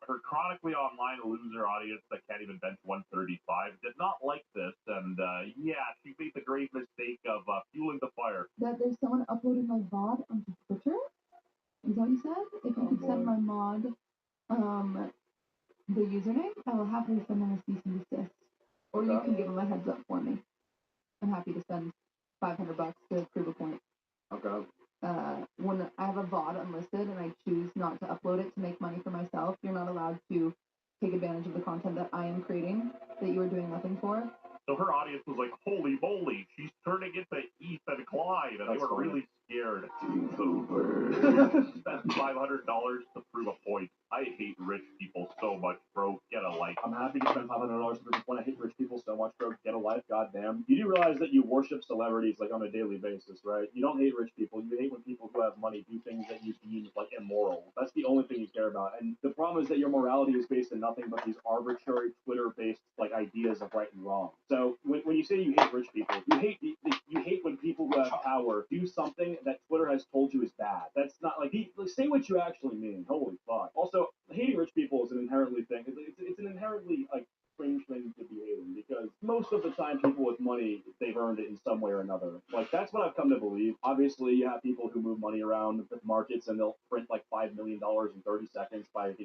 Her chronically online loser audience that can't even bench 135 did not like this, and yeah, she made the grave mistake of fueling the fire. That there's someone uploading my VOD onto Twitter? Is that what you said? If you could send my mod the username, I will happily send them a cease and desist. Or you can give them a heads up for me. I'm happy to spend $500 to prove a point. Okay. When I have a VOD unlisted and I choose not to upload it to make money for myself, you're not allowed to take advantage of the content that I am creating that you are doing nothing for. So her audience was like, holy moly, she's turning into Ethan Klein, and they were really scared. Spent $500 to prove a point. I hate rich people so much, bro. Get a life. I'm happy to spend $500 to prove a point. I hate rich people so much, bro. Get a life, goddamn. You do realize that you worship celebrities like on a daily basis, right? You don't hate rich people. You hate when people who have money do things that you deem like immoral. That's the only thing you care about. And the problem is that your morality is based on nothing but these arbitrary Twitter-based like ideas of right and wrong. So when you say you hate rich people, you hate when people who have power do something that Twitter has told you is bad. That's not like say what you actually mean. Holy fuck. Also, hating rich people is an inherently thing. It's an inherently like strange thing to be hating because most of the time people with money they've earned it in some way or another. Like that's what I've come to believe. Obviously, you have people who move money around the markets and they'll print like $5 million in 30 seconds by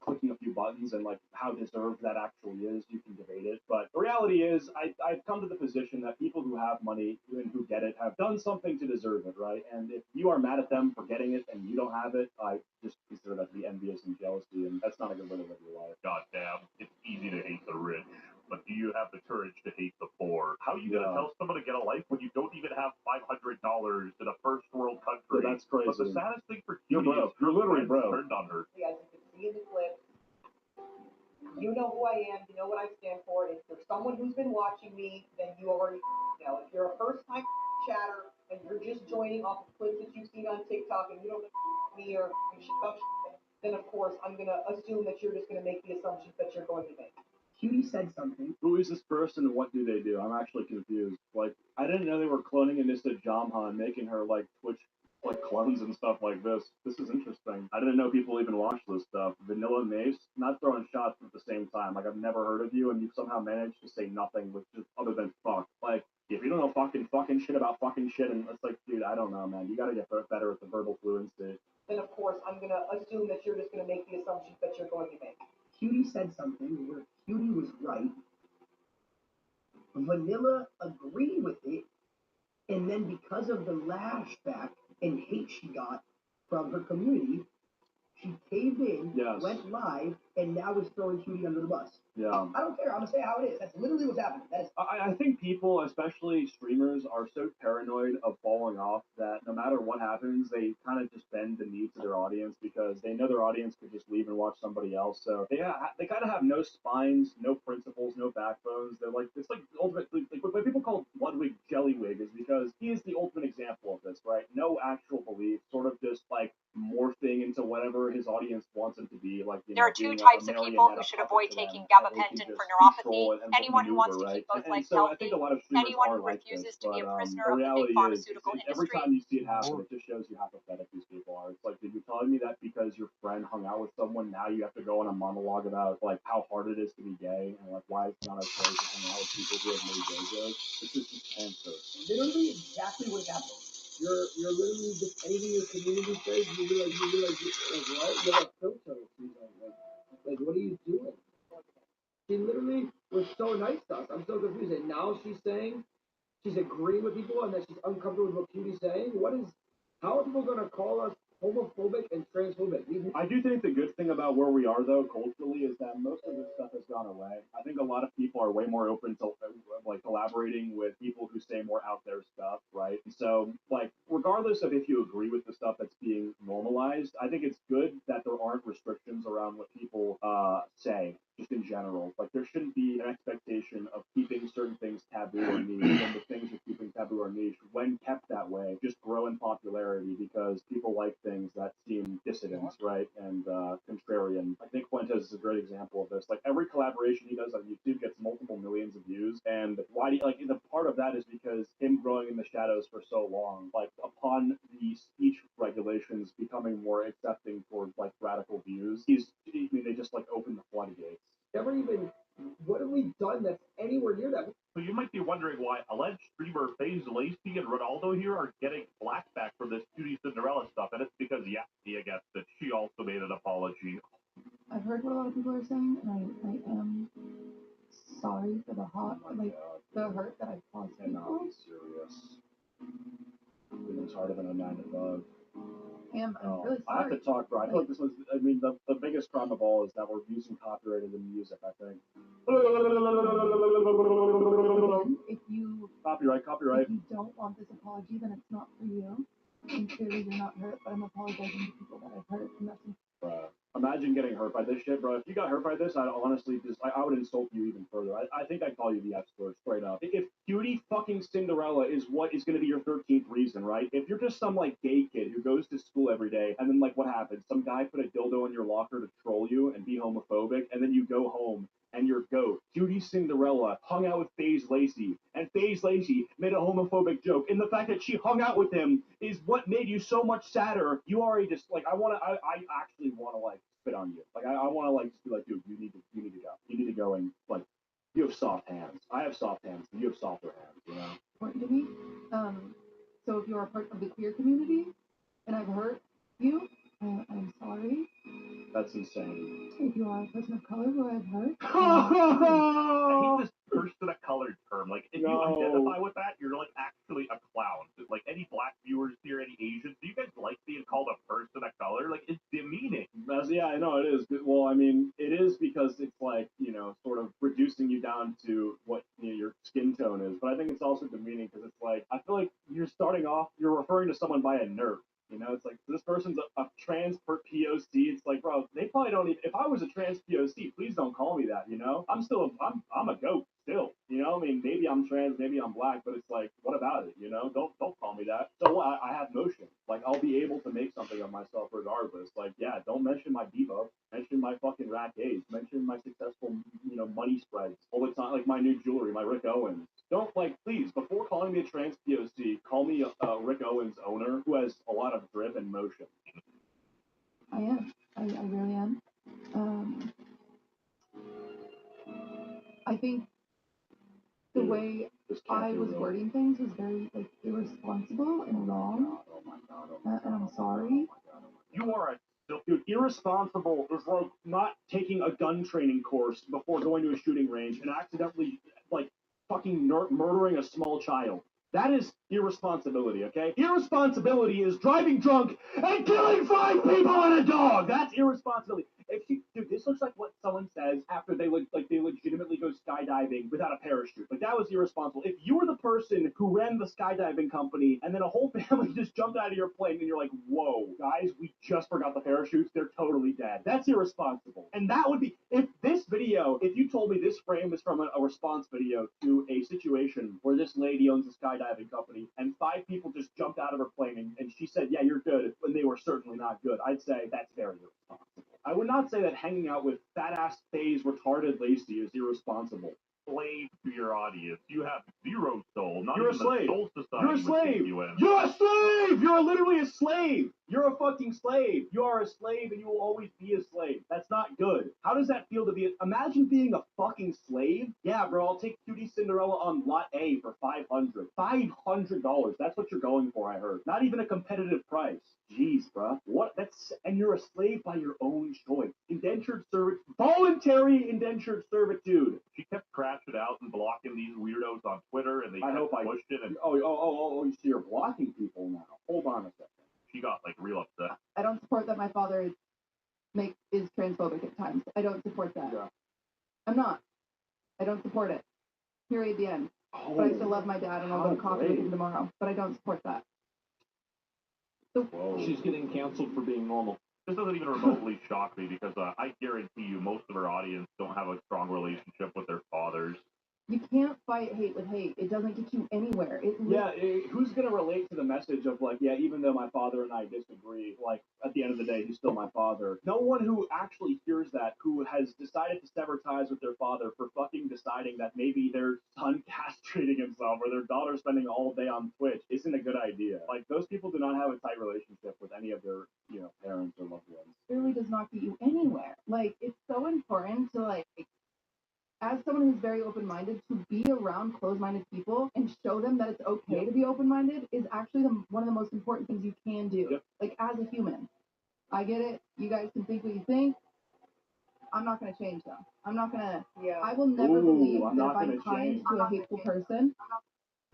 clicking a few buttons, and like how deserved that actually is, you can debate it. But the reality is, I've come to the position that people who have money and who get it have done something to deserve it, right? And if you are mad at them for getting it and you don't have it, I just consider that to be envious and jealousy, and that's not a good way to live your life. Goddamn, it's easy to hate the rich, but do you have the courage to hate the poor? How are you gonna tell someone to get a life when you don't even have $500 in a first world country? Yeah, that's crazy. But the saddest thing for You're broke. You're literally broke. Turned on her. As you can see in the clip, you know who I am, you know what I stand for. If you're someone who's been watching me, then you already know. If you're a first-time chatter and you're just joining off of clips that you've seen on TikTok and you don't know me or then of course I'm gonna assume that you're just gonna make the assumptions that you're going to make. Cutie said something. Who is this person and what do they do? I'm actually confused. Like, I didn't know they were cloning Anissa Jamhan, making her like Twitch like clones and stuff like this. This is interesting. I didn't know people even watch this stuff. Vanilla Mace, not throwing shots at the same time. Like, I've never heard of you and you've somehow managed to say nothing with just other than fuck. Like, if you don't know fucking shit about fucking shit, and it's like, dude, I don't know, man. You gotta get better at the verbal fluency. Then of course I'm gonna assume that you're just gonna make the assumptions that you're going to make. Cutie said something where Cutie was right. Vanilla agreed with it, and then because of the lashback and hate she got from her community, she caved in, went live, and now is throwing Cutie under the bus. Yeah. I don't care. I'm gonna say how it is. That's literally what's happening. I think people, especially streamers, are so paranoid of falling off that no matter what happens, they kind of just bend the knee to their audience because they know their audience could just leave and watch somebody else. So they kind of have no spines, no principles, no backbones. They're like, it's like ultimately like what people call Ludwig Jellywig is because he is the ultimate example of this, right? No actual belief, sort of just like morphing into whatever his audience wants him to be. Like there are two types of people who should avoid taking gabapentin for neuropathy. Anyone who wants to keep both legs healthy, anyone who refuses to be a prisoner of the big pharmaceutical industry. Every time you see it happen, it just shows you how pathetic these people are. It's like, did you telling me that because your friend hung out with someone, now you have to go on a monologue about like how hard it is to be gay and like why it's not okay to hang out with people who have made gay jokes? This is just cancer. Literally exactly what happened. You're literally just anything your community says, you realize what? You're like filter. Like what are you doing? She literally was so nice to us. I'm so confused. And now she's saying she's agreeing with people and that she's uncomfortable with what Cutie's saying. How are people gonna call us homophobic and transphobic? I do think the good thing about where we are though culturally is that most of this stuff has gone away. I think a lot of people are way more open to like collaborating with people who say more out there stuff, right? So like regardless of if you agree with the stuff that's being normalized, I think it's good that there aren't restrictions around what people say just in general. Like there shouldn't be an expectation of keeping certain things taboo or niche, and the things you're keeping taboo or niche, when kept that way, just grow in popularity because people like things that seem dissident, right, and contrarian. I think Fuentes is a great example of this. Like every collaboration he does on YouTube gets multiple millions of views, and why do you, like the part of that is because him growing in the shadows for so long. Like upon the speech regulations becoming more accepting towards like radical views, they just like get an apology. I've heard what a lot of people are saying, and I am sorry for the hurt that I've caused people. Cannot be serious. It's harder than a 9 to 5. I'm really sorry. I have to talk, bro. I feel like this was, I mean, the biggest crime of all is that we're using copyrighted in music, I think. If you... Copyright. If you don't want this apology, then it's not for you. And clearly you're not hurt, but I'm apologizing to people that I've hurt, and that's... Imagine getting hurt by this shit, bro. If you got hurt by this, I honestly I would insult you even further. I think I'd call you the F-word straight up. If cutie fucking Cinderella is what is going to be your 13th reason, right? If you're just some like gay kid who goes to school every day and then like what happens? Some guy put a dildo in your locker to troll you and be homophobic, and then you go home and your goat, Cutie Cinderella, hung out with FaZe Lacey, and FaZe Lacey made a homophobic joke. And the fact that she hung out with him is what made you so much sadder. You already just, like, I actually want to, like, spit on you. Like, I want to, like, just be like, dude, you need to go. You need to go and, like, you have soft hands. I have soft hands, and you have softer hands, you know? Important to me. So if you're a part of the queer community, and I've hurt you, I'm sorry. That's insane. If you are a person of color who I've hurt, I hate this person of color term. Like, if you identify with that, you're like actually a clown. Like, any black viewers here, any Asians, do you guys like being called a person of color? Like, it's demeaning. Yeah, I know it is. Well, I mean, it is because it's like, you know, sort of reducing you down to what, you know, your skin tone is. But I think it's also demeaning because it's like, I feel like you're referring to someone by a nerve. You know, it's like, this person's a trans POC. It's like, bro, they probably don't even, if I was a trans POC, please don't call me that, you know? I'm a goat still, you know? I mean, maybe I'm trans, maybe I'm black, but it's like, what about it, you know? Don't call me that. So what? I have motion. Like, I'll be able to make something of myself regardless. Like, yeah, don't mention my diva. Mention my fucking rack A's. Mention my successful, you know, money spreads all the time, like my new jewelry, my Rick Owens. Don't, like, please, before calling me a trans POC, call me a Rick Owens owner who has a lot of drip and motion. I am. I really am. I think the way I was wording things was very, like, irresponsible and wrong. And I'm sorry. You are a Dude, irresponsible is like not taking a gun training course before going to a shooting range and accidentally, like, fucking murdering a small child. That is irresponsibility, okay? Irresponsibility is driving drunk and killing 5 people and a dog. That's irresponsibility. Dude, this looks like what someone says after they legitimately go skydiving without a parachute. Like, that was irresponsible. If you were the person who ran the skydiving company and then a whole family just jumped out of your plane and you're like, whoa, guys, we just forgot the parachutes. They're totally dead. That's irresponsible. And that would be, if you told me this frame is from a response video to a situation where this lady owns a skydiving company and 5 people just jumped out of her plane and she said, yeah, you're good, when they were certainly not good, I'd say that's very irresponsible. I would not say that hanging out with fat-ass FaZe retarded Lacey is irresponsible. Slave to your audience. You have zero soul. Not You're even a slave. The soul society You're a slave. You're a slave. You're literally a slave. You're a fucking slave. You are a slave and you will always be a slave. That's not good. How does that feel to be? Imagine being a fucking slave. Yeah, bro, I'll take Cutie Cinderella on lot A for $500. $500. That's what you're going for, I heard. Not even a competitive price. Jeez, bro. What? And you're a slave by your own choice. Indentured servitude. Voluntary indentured servitude. She kept crashing out and blocking these weirdos on Twitter, and they pushed it. And so you're blocking people now. Hold on a second. She got, like, real upset. I don't support that my father is transphobic at times. I don't support that. Yeah. I'm not. I don't support it. Period. The end. But I still love my dad, and I'll go to coffee with him tomorrow. But I don't support that. So she's getting canceled for being normal. This doesn't even remotely shock me because I guarantee you most of our audience don't have a strong relationship with their fathers. You can't fight hate with hate. It doesn't get you anywhere. Who's going to relate to the message of, like, yeah, even though my father and I disagree, like, at the end of the day, he's still my father. No one who actually hears that, who has decided to sever ties with their father for fucking deciding that maybe their son castrating himself or their daughter spending all day on Twitch isn't a good idea. Like, those people do not have a tight relationship with any of their, you know, parents or loved ones. It really does not get you anywhere. Like, it's so important to, like, as someone who's very open-minded, to be around closed-minded people and show them that it's okay to be open-minded is actually one of the most important things you can do, like, as a human. I get it. You guys can think what you think. I'm not going to change them. I'm not going to. Yeah. I will never believe I'm that not if I'm gonna kind change. to a hateful person,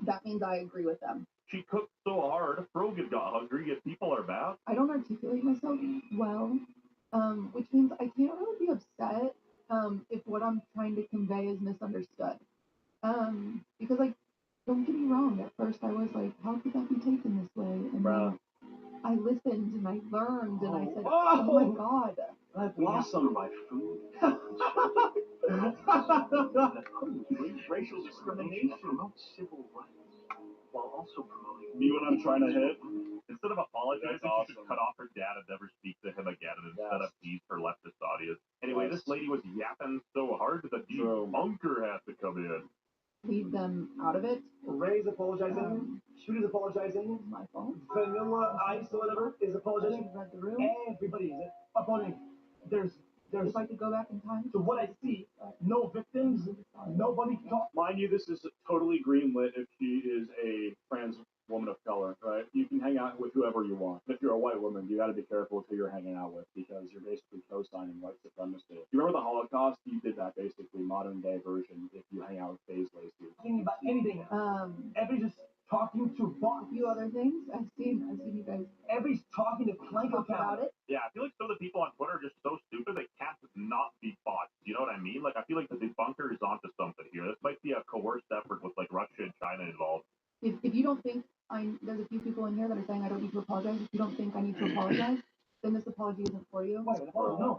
that means I agree with them. She cooked so hard, Frogan got hungry, and people are mad. I don't articulate myself well, which means I can't really be upset if what I'm trying to convey is misunderstood. Because, like, don't get me wrong, at first I was like, how could that be taken this way? And then I listened and I learned and I said, oh my God. I've lost some of my food. Racial discrimination promotes civil rights while also promoting. Me when I'm trying to hit. Instead of apologizing, That's she should awesome. cut off her dad and never speak to him again and instead Yes. appease her leftist audience. Anyway, this lady was yapping so hard that the True. debunker had to come in. Leave them out of it. Ray's apologizing. Shooter's apologizing. It's my fault. Vanilla Ice or whatever is I apologizing. read the room. Everybody is apologizing. There's If I could go back in time. to what I see, no victims, nobody caught. Mind you, this is totally greenlit if she is a trans woman of color, right? You can hang out with whoever you want. But if you're a white woman, you got to be careful with who you're hanging out with because you're basically co-signing white supremacy. You remember the Holocaust? You did that basically, modern day version. If you hang out with FaZe Lacey. Thinking about anything. Everybody's just talking to A few other things. I've seen you guys everybody's talking to Clank talk about it. Yeah, I feel like some of the people on Twitter are just so stupid they can't not be bots. You know what I mean? Like, I feel like the debunker is onto something here. This might be a coerced effort with, like, Russia and China involved. If you don't think there's a few people in here that are saying I don't need to apologize. If you don't think I need to apologize, then this apology isn't for you. Wait, no.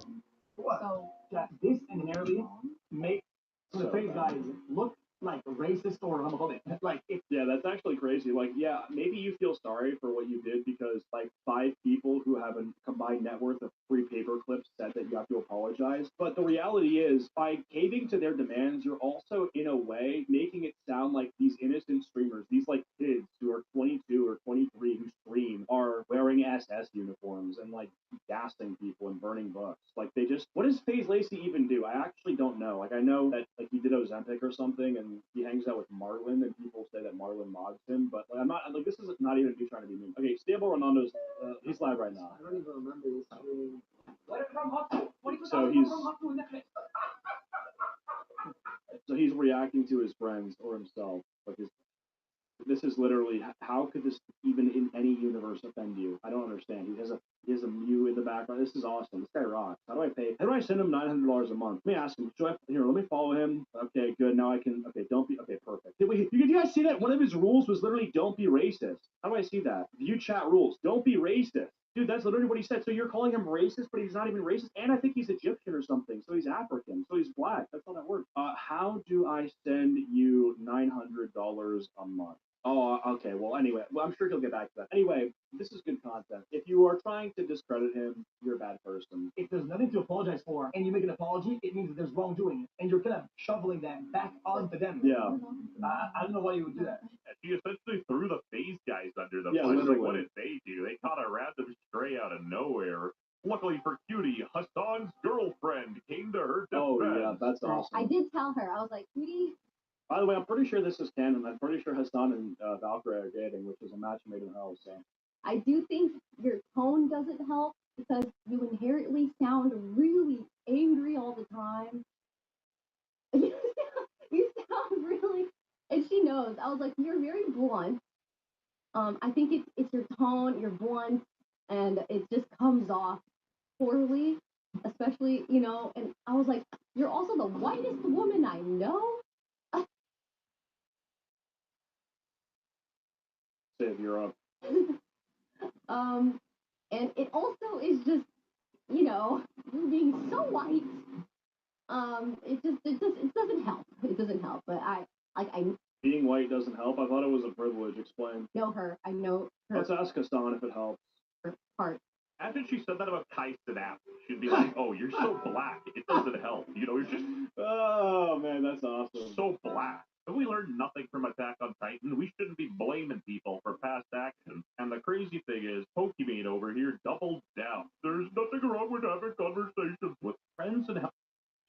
What? So Jack, this inherently makes the FaZe guys look like racist or homophobic. Like, if Yeah, that's actually crazy. Like, yeah, maybe you feel sorry for what you did because, like, 5 people who have a combined net worth of 3 paper clips said that you have to apologize. But the reality is, by caving to their demands, you're also, in a way, making it sound like these innocent streamers, these, like, kids who are 22 or 23 who stream, are wearing SS uniforms and, like, gassing people and burning books. Like, they just, what does FaZe Lacey even do? I actually don't know. Like, I know that, like, he did Ozempic or something, and he hangs out with Marlon, and people say that Marlon mods him, but like, I'm not, like, this is not even me trying to be mean. Okay, Stable Ronaldo's, he's live right now. I don't even remember this. Let it from Hot So he's reacting to his friends or himself. Like, this is literally, how could this even in any universe offend you? I don't understand. He has a Mew in the background. This is awesome. This guy rocks. How do I send him $900 a month? Let me ask him. Let me follow him. Okay, good. Now I can. Okay, don't be. Okay, perfect. Wait, did you guys see that? One of his rules was literally don't be racist. How do I see that? View chat rules. Don't be racist. Dude, that's literally what he said. So you're calling him racist, but he's not even racist. And I think he's Egyptian or something. So he's African. So he's black. That's how that works. How do I send you $900 a month? Oh, okay. Well, anyway, I'm sure he'll get back to that. Anyway, this is good content. If you are trying to discredit him, you're a bad person. If there's nothing to apologize for and you make an apology, it means that there's wrongdoing and you're kind of shoveling that back onto them. Yeah. I don't know why you would do that. She essentially threw the FaZe guys under the Yeah, bus. Like, literally. what did they do? They caught a random stray out of nowhere. Luckily for Cutie, Hassan's girlfriend came to her defense. Oh, yeah, that's awesome. I did tell her, I was like, Cutie. By the way, I'm pretty sure this is canon. I'm pretty sure Hassan and Valkyrie are dating, which is a match made in hell. So I do think your tone doesn't help because you inherently sound really angry all the time. You sound really, and she knows. I was like, you're very blunt. I think it's your tone, you're blunt, and it just comes off poorly, especially, and I was like, you're also the whitest woman I know. save Europe. And it also is just, you're being so white. It doesn't help. It doesn't help. But I Being white doesn't help. I thought it was a privilege. Explain. know her. I know her Let's ask Hassan if it helps. part. After she said that about Kai Cenat, she'd be like, oh, you're so black. It doesn't help. You're just Oh man, that's awesome. so black. If we learned nothing from Attack on Titan, we shouldn't be blaming people for past actions. And the crazy thing is, Pokemon over here doubled down. There's nothing wrong with having conversations with friends and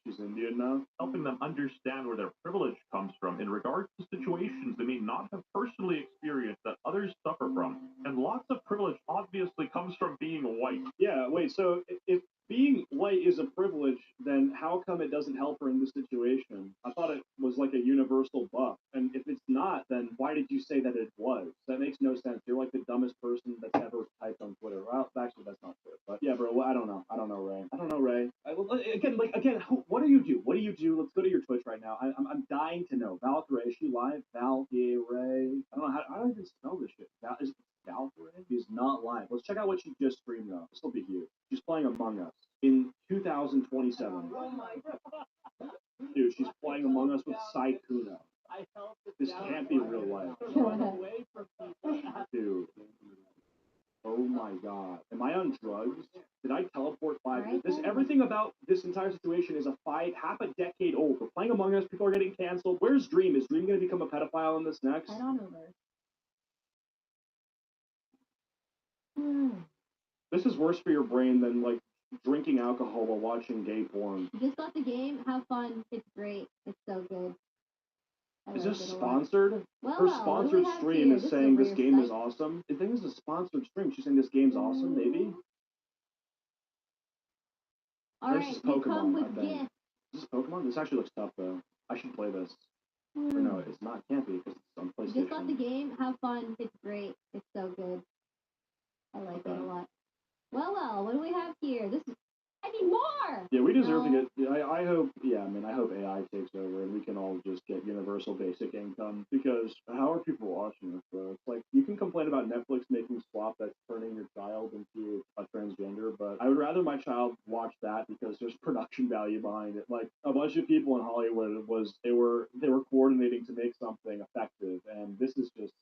She's Indian now. helping them understand where their privilege comes from in regards to situations they may not have personally experienced that others suffer from. And lots of privilege obviously comes from being white. Yeah, wait, so white is a privilege, then how come it doesn't help her in this situation? I thought it was like a universal buff. And if it's not, then why did you say that it was? That makes no sense. You're like the dumbest person that's ever typed on Twitter. Well, actually, that's not true. But yeah, bro, I don't know. I don't know, Ray. I don't know, Ray. Again, what do you do? What do you do? Let's go to your Twitch right now. I'm dying to know. Valkyrie, is she live? Valkyrie. I don't know how. I don't even spell this shit. Is Valkyrie? She's not live. Let's check out what she just streamed though. This will be huge. She's playing Among Us in 2027. Oh my god. Dude, she's playing Among Us with Saikuno. This can't be real life. Dude. Oh my god. Am I on drugs? Did I teleport 5 minutes? Everything about this entire situation is a fight half a decade old. We're playing Among Us, people are getting canceled. Where's Dream? Is Dream gonna become a pedophile in this next? I don't know. This is worse for your brain than like drinking alcohol while watching gay porn. You just got the game, have fun, it's great, it's so good. Is this sponsored? Her Well, sponsored stream is saying this game is awesome. I think this is a sponsored stream. She's saying this game's awesome, maybe? Alright, you come with gifts. Is this Pokemon? This actually looks tough though. I should play this. Or no, it's not. Can't be because it's on PlayStation. You just got the game, have fun, it's great, it's so good. I like it a lot. Well, what do we have here? I need more! Yeah, we deserve to get, I hope, I hope AI takes over and we can all just get universal basic income, because how are people watching this, bro? It's like, you can complain about Netflix making swap that's turning your child into a transgender, but I would rather my child watch that because there's production value behind it. Like, a bunch of people in Hollywood they were coordinating to make something effective, and this is just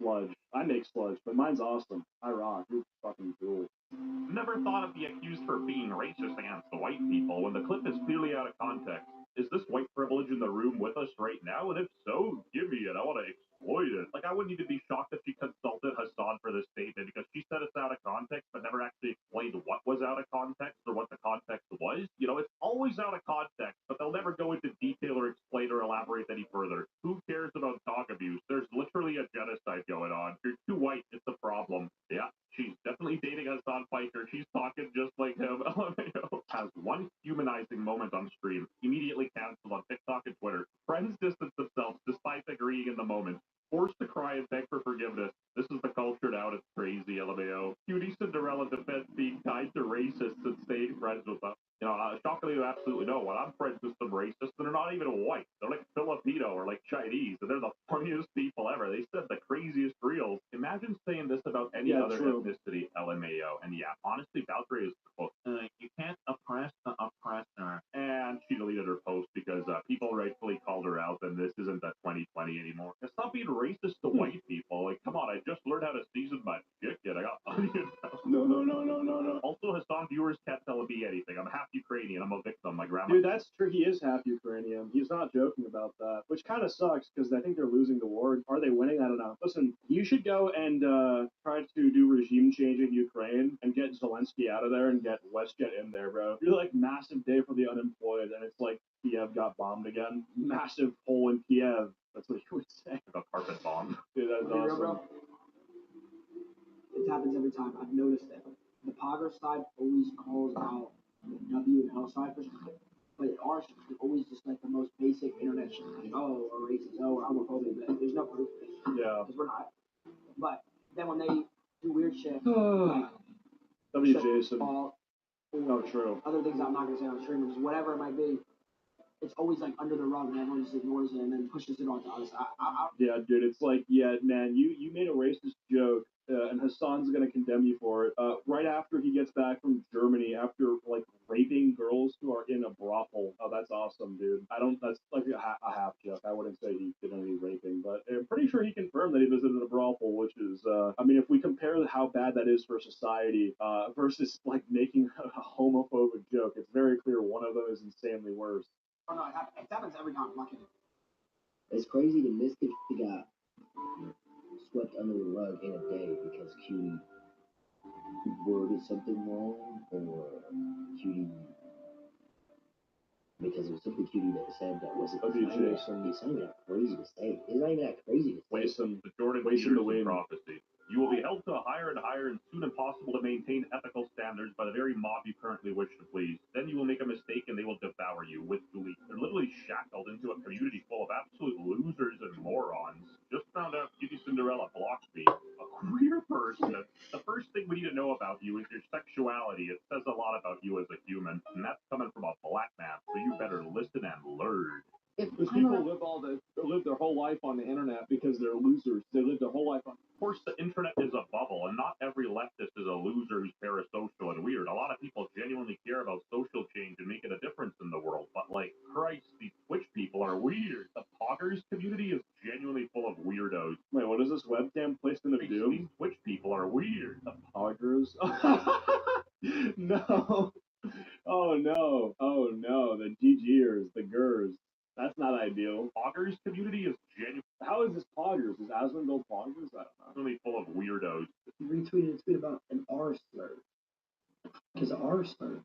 sludge. I make sludge, but mine's awesome. I rock. You're fucking cool. Never thought of the accused for being racist against the white people when the clip is clearly out of context. Is this white privilege in the room with us right now? And if so, give me it. I want to exploit it. Like, I wouldn't even be shocked if she consulted Hassan for this statement, because she said it's out of context, but never actually explained what was out of context or what the context was. You know, it's always out of context, but they'll never go into detail or explain or elaborate any further. Who cares about dog abuse? There's literally a genocide going on. You're too white. It's a problem. Yeah, she's definitely dating Hassan Piker. She's talking just like him. LMAO has one humanizing moment on stream, immediately canceled on TikTok and Twitter. Friends distance themselves despite agreeing in the moment. Forced to cry and beg for forgiveness. This is the culture now, and it's crazy, LMAO. Cutie Cinderella defends being kind to racists and staying friends with them. You know, shockingly, you absolutely know when I'm friends with some racists, and they're not even white. They're like Filipino or like Chinese, and they're the funniest people ever. They said the craziest reels. Imagine saying this about any other ethnicity, LMAO. And yeah, honestly, Valkyrie is close. You can't oppress the oppressor. And she deleted her post because people rightfully called her out, and this isn't the 2020 anymore. Stop being racist to white people. Like, come on, I just learned how to season my chicken. I got onions. No. Also, Hassan viewers can't tell me anything. I'm half Ukrainian. I'm a victim. My grandma. Dude, that's true. He is half Ukrainian. He's not joking about that, which kind of sucks because I think they're losing the war. Are they winning? I don't know. Listen, you should go and try to do regime change in Ukraine and get Zelensky out of there and get WestJet in there, bro. You're like, massive day for the unemployed, and it's like Kiev got bombed again. Massive hole in Kiev. That's what you would say. The carpet bomb. Dude, that's awesome. Bro. It happens every time. I've noticed it. The Pogger side always calls out the W and L side for something, but our side is always just like the most basic internet shit. Like, oh, we're racist, oh, we're homophobic. There's no proof. Yeah. Because we're not. But then when they do weird shit, W. Jason. Ball, Oh, true. other things I'm not going to say on streamers, whatever it might be, it's always like under the rug and everyone just ignores it and then pushes it onto us. Yeah, dude, it's like, yeah, man, you made a racist joke, and Hassan's gonna condemn you for it. Right after he gets back from Germany, after like raping girls who are in a brothel. Oh, that's awesome, dude. That's like a half joke. I wouldn't say he did any raping, but I'm pretty sure he confirmed that he visited a brothel, which is, I mean, if we compare how bad that is for society, versus like making a homophobic joke, it's very clear one of them is insanely worse. Oh, no, it happens every time. I'm not kidding. It's crazy that MIZKIF got swept under the rug in a day because Cutie worded something wrong, or Cutie, because it was something Cutie that said that wasn't. It's not even that crazy to say. It's not even that crazy to say. The Jordan Peterson prophecy. You will be held to a higher and higher and soon impossible to maintain ethical standards by the very mob you currently wish to please. Then you will make a mistake and they will devour you with glee. They're literally shackled into a community full of absolute losers and morons. Just found out Beauty Cinderella blocked me. A queer person. The first thing we need to know about you is your sexuality. It says a lot about you as a human, and that's coming from a black man, so you better listen and learn. Because people live their whole life on the internet because they're losers. They live their whole life on. Of course, the internet is a bubble, and not every leftist is a loser who's parasocial and weird. A lot of people genuinely care about social change and making a difference in the world. But like Christ, these Twitch people are weird. The Poggers community is genuinely full of weirdos. Wait, what is this webcam placed in the view? These Twitch people are weird. The Poggers. No. Oh no. Oh no. The GGers, the GERs. That's not ideal. Poggers community is genuinely. How is this Poggers? Is Asmongold Poggers? I don't know. Really full of weirdos. He retweeted a tweet about an R slur. Because R slur.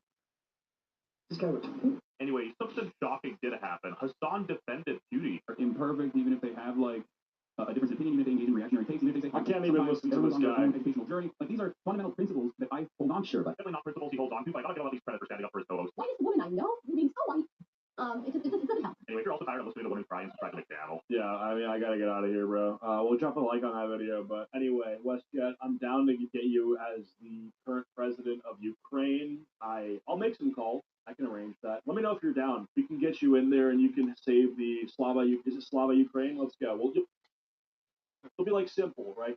This guy retweeted. Anyway, something shocking did happen. Hassan defended Cutie. Imperfect, even if they have like a different opinion, even if they engage in reactionary takes, even if they say I can't even listen to this on their guy. own educational journey. Like these are fundamental principles that I hold on to. Definitely not principles he holds on to, but I gotta give him at least credit for standing up for his co-host. Whitest woman I know, being so white. It doesn't help. Anyway, if you're also tired of listening to women cry and subscribe to the channel. Yeah, I mean, I gotta get out of here, bro. We'll drop a like on that video, but anyway, WestJet, I'm down to get you as the current president of Ukraine. I'll make some calls. I can arrange that. Let me know if you're down. We can get you in there, and you can save the is it Slava Ukraine? Let's go. It'll be like simple, right?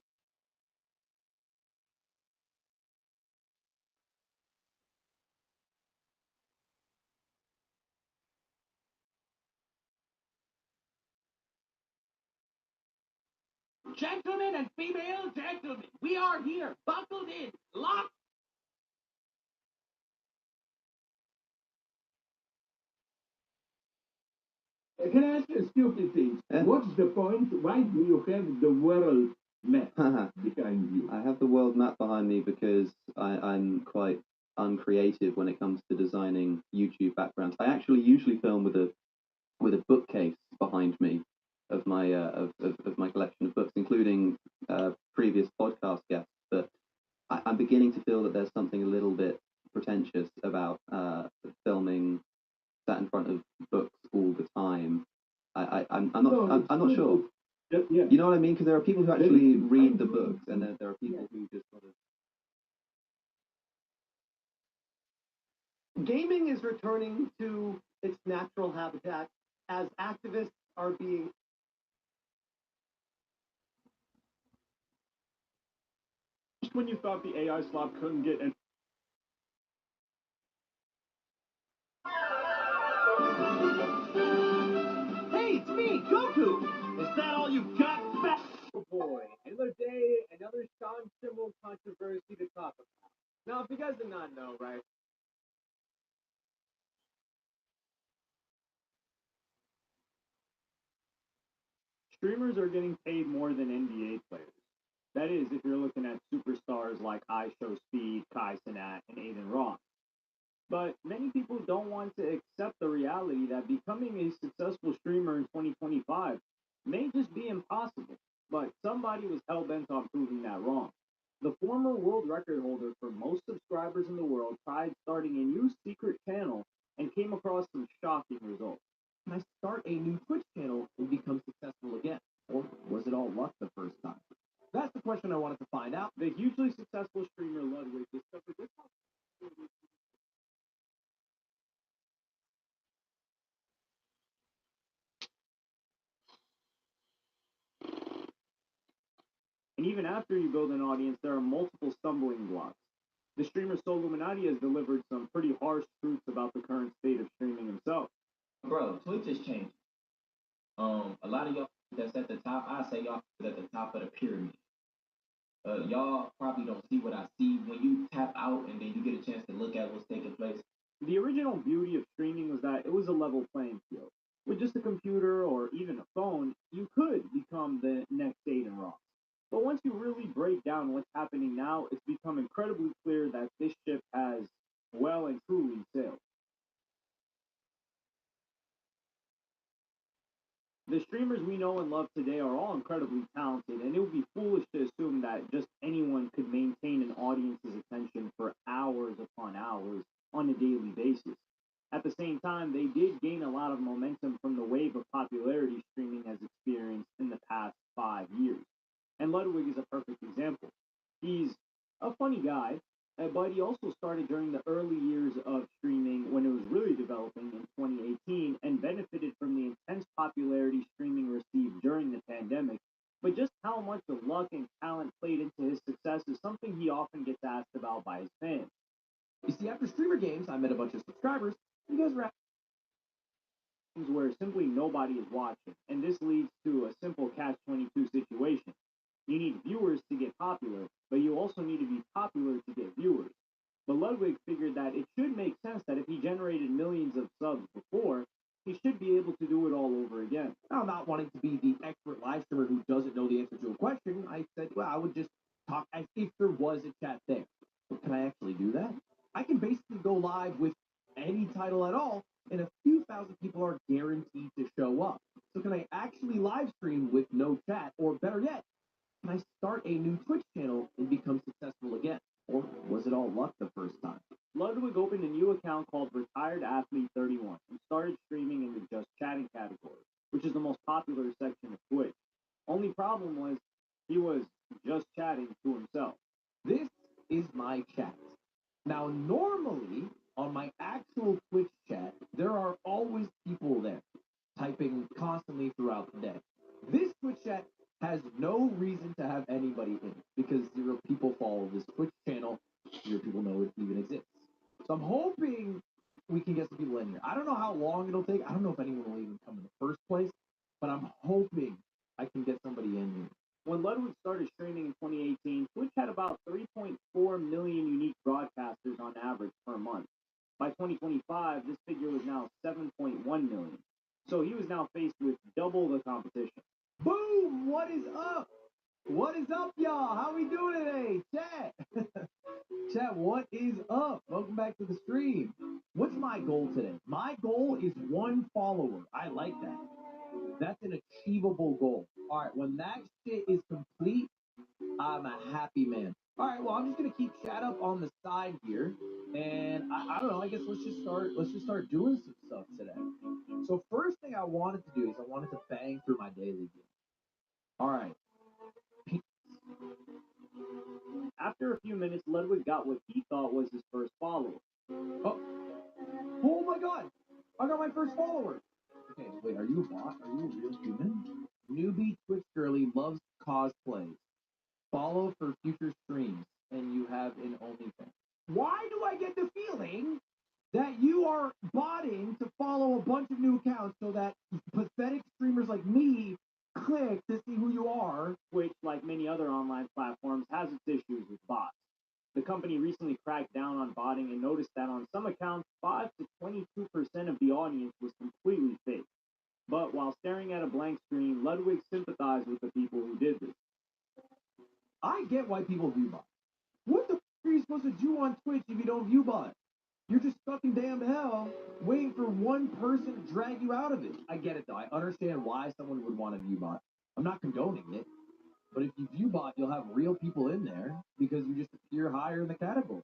Gentlemen and female gentlemen, we are here, buckled in, locked. Can I ask a stupid thing? What's the point? Why do you have the world map behind you? I have the world map behind me because I'm quite uncreative when it comes to designing YouTube backgrounds. I actually usually film with a bookcase behind me of my of my collection of books, including previous podcast guests. But I'm beginning to feel that there's something a little bit pretentious about filming sat in front of books all the time. I'm not sure. Yeah. You know what I mean? Because there are people who actually read the books, and there are people who just sort of. Gaming is returning to its natural habitat as activists are being. Just when you thought the AI slop couldn't get in. Hey, it's me, Goku! Is that all you got, fat? Oh boy, another day, another Sean Symbol controversy to talk about. Now, if you guys did not know, right? Streamers are getting paid more than NBA players. That is, if you're looking at superstars like IShowSpeed, Kai Cenat, and Aiden Ross. But many people don't want to accept the reality that becoming a successful streamer in 2025 may just be impossible. But somebody was hell-bent on proving that wrong. The former world record holder for most subscribers in the world tried starting a new secret channel and came across some shocking results. Can I start a new Twitch channel and become successful again? Or was it all luck the first time? That's the question I wanted to find out. The hugely successful streamer Ludwig discovered this. And even after you build an audience, there are multiple stumbling blocks. The streamer Soluminati has delivered some pretty harsh truths about the current state of streaming himself. Bro, Twitch is changing. A lot of y'all that's at the top, I say y'all is at the top of the pyramid. Y'all probably don't see what I see when you tap out and then you get a chance to look at what's taking place. The original beauty of streaming was that it was a level playing field. With just a computer or even a phone, you could become the next Aiden Ross. But once you really break down what's happening now, it's become incredibly clear that this ship has well and truly sailed. The streamers we know and love today are all incredibly talented, and it would be foolish to assume that just anyone could maintain an audience's attention for hours upon hours on a daily basis. At the same time, they did gain a lot of momentum from the wave of popularity streaming has experienced in the past 5 years. And Ludwig is a perfect example. He's a funny guy, but he also started during the early years of streaming when it was really developing in 2018 and benefited from the intense popularity streaming received during the pandemic. But just how much of luck and talent played into his success is something he often gets asked about by his fans. You see, after Streamer Games, I met a bunch of subscribers. You guys were where simply nobody is watching, and this leads to a simple catch-22 situation. You need viewers to get popular, but you also need to be popular to get viewers. But Ludwig figured that it should make sense that if he generated millions of subs before, he should be able to do it all over again. Now, not wanting to be the expert live streamer who doesn't know the answer to a question, I said, well, I would just talk as if there was a chat there. But can I actually do that? I can basically go live with any title at all, and a few thousand people are guaranteed to show up. So can I actually live stream with no chat, or better yet, can I start a new Twitch channel and become successful again? Or was it all luck the first time? Ludwig opened a new account called Retired Athlete 31 and started streaming in the Just Chatting category, which is the most popular section of Twitch. Only problem was he was just chatting to himself. This is my chat. Now, normally, on my actual Twitch chat, there are always people there, typing constantly throughout the day. This Twitch chat has no reason to have anybody in it, because 0 people follow this Twitch channel, 0 people know it even exists. So I'm hoping we can get some people in here. I don't know how long it'll take. I don't know if anyone will even come in the first place, but I'm hoping I can get somebody in here. When Ludwig started streaming in 2018, Twitch had about 3.4 million unique broadcasters on average per month. By 2025, this figure was now 7.1 million. So he was now faced with double the competition. Boom! What is up? What is up, y'all? How we doing today? Chat! Chat, what is up? Welcome back to the stream. What's my goal today? My goal is 1 follower. I like that. That's an achievable goal. All right, when that shit is complete, I'm a happy man. All right, well, I'm just gonna keep chat up on the side here, and I don't know. I guess let's just start doing some stuff today. So first thing I wanted to do is I wanted to bang through my daily game. All right. After a few minutes, Ludwig got what he thought was his first follower. Oh my God! I got my first follower. Okay, wait, are you a bot? Are you a real human? Newbie Twitch girly loves cosplays. Follow for future streams, and you have an OnlyFans. Why do I get the feeling that you are botting to follow a bunch of new accounts so that pathetic streamers like me click to see who you are? Which, like many other online platforms, has its issues with bots. The company recently cracked down on botting and noticed that on some accounts, 5 to 22% of the audience was completely fake. But while staring at a blank screen, Ludwig sympathized with the people who did this. I get why people view bots. What the f are you supposed to do on Twitch if you don't view bots? You're just stuck in damn hell waiting for one person to drag you out of it. I get it though. I understand why someone would want to view bot. I'm not condoning it. But if you view bot, you'll have real people in there because you just appear higher in the category.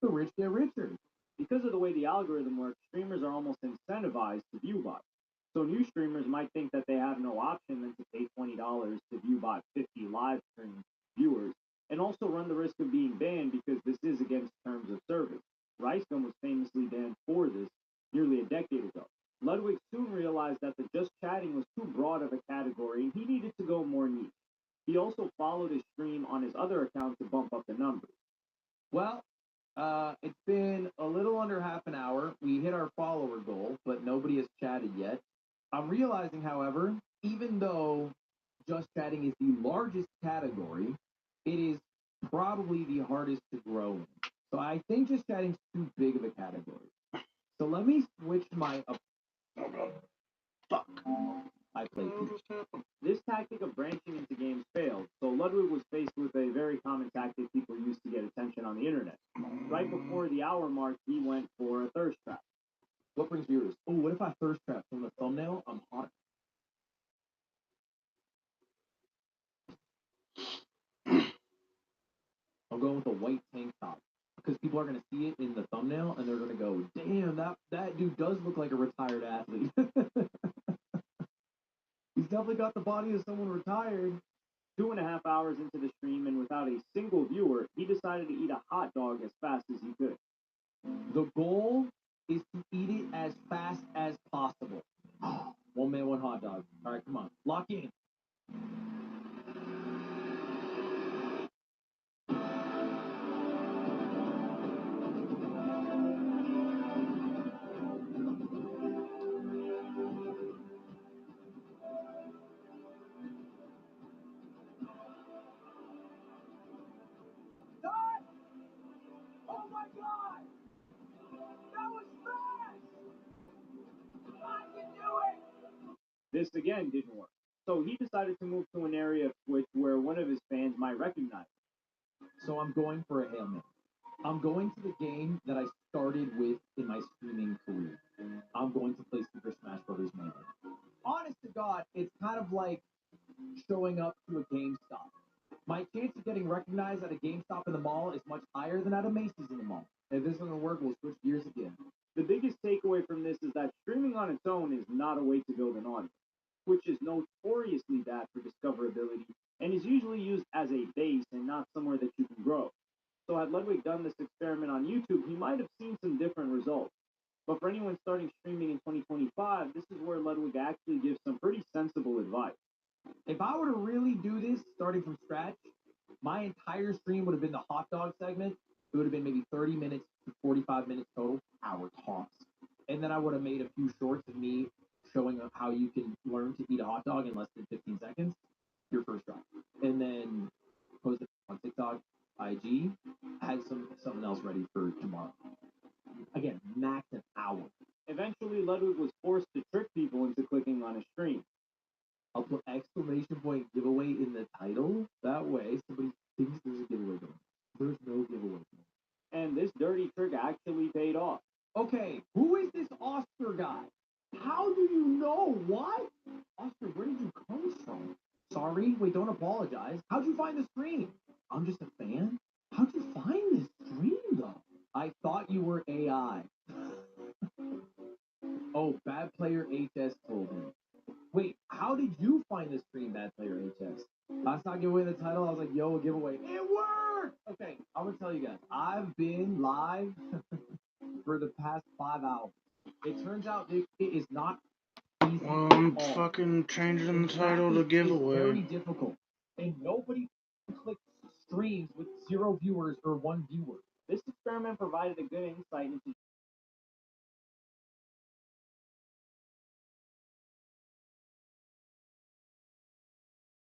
The rich get richer. Because of the way the algorithm works, streamers are almost incentivized to view bots. So new streamers might think that they have no option than to pay $20 to view bot 50 live stream viewers, and also run the risk of being banned because this is against terms of service. Ricegum was famously banned for this nearly a decade ago. Ludwig soon realized that the just chatting was too broad of a category and he needed to go more niche. He also followed his stream on his other account to bump up the numbers. Well, it's been a little under half an hour. We hit our follower goal, but nobody has chatted yet. I'm realizing, however, even though just chatting is the largest category, it is probably the hardest to grow in. So I think just chatting's too big of a category. So let me switch my Fuck. I play This tactic of branching into games failed, so Ludwig was faced with a very common tactic people use to get attention on the internet. Right before the hour mark, he went for a thirst trap. What brings viewers? Oh, what if I thirst trap from the thumbnail? I'm hot. I'm going with a white tank top because people are going to see it in the thumbnail and they're going to go, damn, that dude does look like a retired athlete. He's definitely got the body of someone retired. 2.5 hours into the stream and without a single viewer, he decided to eat a hot dog as fast as he could. The goal is to eat it as fast as possible. 1 man, 1 hot dog. All right, come on. Lock in. Oh my god! That was fast! I can do it! This again didn't work. So he decided to move to an area where one of his fans might recognize him. So I'm going for a Hail Mary. I'm going to the game that I started with in my streaming career. I'm going to play Super Smash Bros. Melee. Honest to God, it's kind of like showing up to a GameStop. My chance of getting recognized at a GameStop in the mall is much higher than at a Macy's in the mall. If this doesn't work, we'll switch gears again. The biggest takeaway from this is that streaming on its own is not a way to build an audience, which is notoriously bad for discoverability and is usually used as a base and not somewhere that you can grow. So had Ludwig done this experiment on YouTube, he might have seen some different results. But for anyone starting streaming in 2025, this is where Ludwig actually gives some pretty sensible advice. If I were to really do this starting from scratch, my entire stream would have been the hot dog segment. It would have been maybe 30 minutes to 45 minutes total, hour tops. And then I would have made a few shorts of me showing how you can learn to eat a hot dog in less than 15 seconds, your first try. And then post it on TikTok, IG, had something else ready for tomorrow. Again, max an hour. Eventually, Ludwig was forced to trick people into clicking on his stream. I'll put exclamation point giveaway in the title. That way, somebody thinks there's a giveaway going. There's no giveaway going. And this dirty trick actually paid off. Okay, who is this Oscar guy? How do you know? What? Oscar, where did you come from? Sorry, wait, don't apologize. How'd you find the stream? I'm just a fan. How'd you find this stream, though? I thought you were AI. Oh, Bad Player HS told me. Wait, how did you find the stream, Bad Player HS? That's not giving away the title. I was like, yo, a giveaway. It worked! Okay, I'm going to tell you guys. I've been live for the past 5 hours. It turns out it is not easy. Well, I'm fucking changing the title to giveaway. It's very difficult. And nobody clicks streams with 0 viewers or 1 viewer. This experiment provided a good insight into